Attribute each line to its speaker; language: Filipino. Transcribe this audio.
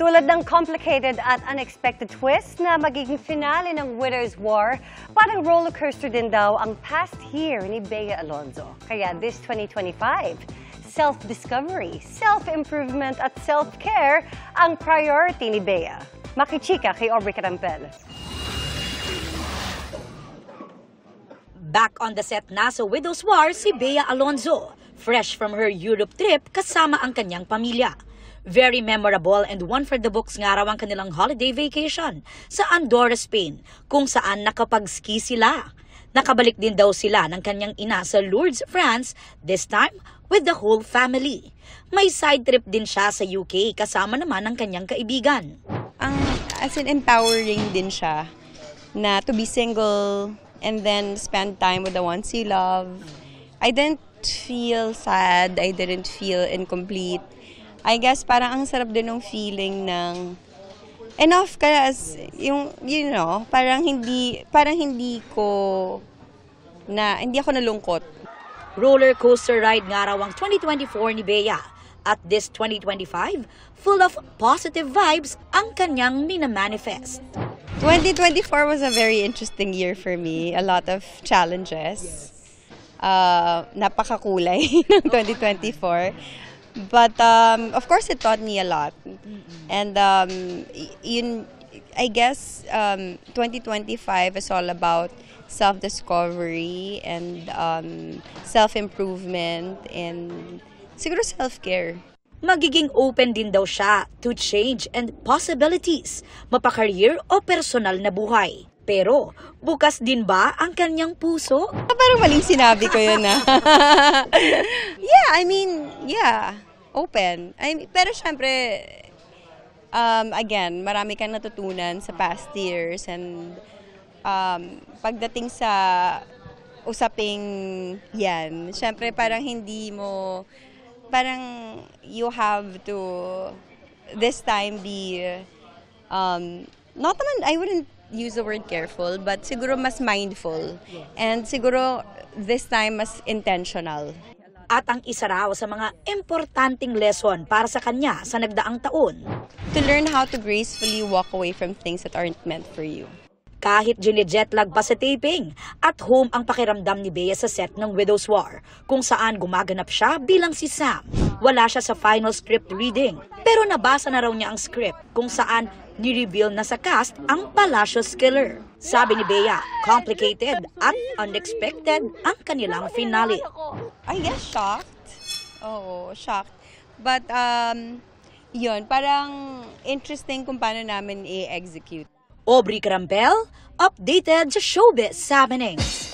Speaker 1: Tulad ng complicated at unexpected twist na magiging finale ng Widow's War, parang rollercoaster din daw ang past year ni Bea Alonzo. Kaya this 2025, self-discovery, self-improvement at self-care ang priority ni Bea. Makichika kay Aubrey Carampel.
Speaker 2: Back on the set na sa Widow's War si Bea Alonzo, fresh from her Europe trip kasama ang kanyang pamilya. Very memorable and one for the books nga raw ang kanilang holiday vacation sa Andorra, Spain, kung saan nakapag-ski sila. Nakabalik din daw sila ng kanyang ina sa Lourdes, France, this time with the whole family. May side trip din siya sa UK kasama naman ng kanyang kaibigan.
Speaker 3: As in empowering din siya na to be single and then spend time with the ones you love. I didn't feel sad, I didn't feel incomplete. I guess parang ang sarap din ng feeling ng enough ka as yung parang hindi ako nalungkot.
Speaker 2: Roller coaster ride nga raw ang 2024 ni Bea. At this 2025, full of positive vibes ang kanyang minamanifest.
Speaker 3: 2024 was a very interesting year for me. A lot of challenges. Napakakulay ng 2024. But of course, it taught me a lot. And I guess 2025 is all about self-discovery and self-improvement and siguro self-care.
Speaker 2: Magiging open din daw siya to change and possibilities, mapa-career o personal na buhay. Pero, bukas din ba ang kanyang puso?
Speaker 3: Parang maling sinabi ko yun na. Yeah, open. Pero syempre, again, marami kang natutunan sa past years and pagdating sa usaping yan, syempre parang parang you have to this time be, not naman, I wouldn't use the word careful, but siguro mas mindful. And siguro this time mas intentional.
Speaker 2: At ang isa raw sa mga importanteng lesson para sa kanya sa nagdaang taon.
Speaker 3: To learn how to gracefully walk away from things that aren't meant for you.
Speaker 2: Kahit gine-jetlag pa sa taping, at home ang pakiramdam ni Bea sa set ng Widow's War, kung saan gumaganap siya bilang si Sam. Wala siya sa final script reading, pero nabasa na raw niya ang script kung saan ni-reveal na sa cast ang Palacios Killer. Sabi ni Bea, complicated at unexpected ang kanilang finale.
Speaker 3: I guess shocked. Oo, shocked. But yun, parang interesting kung paano namin i-execute.
Speaker 2: Aubrey Carampel, updated sa Showbiz Happenings.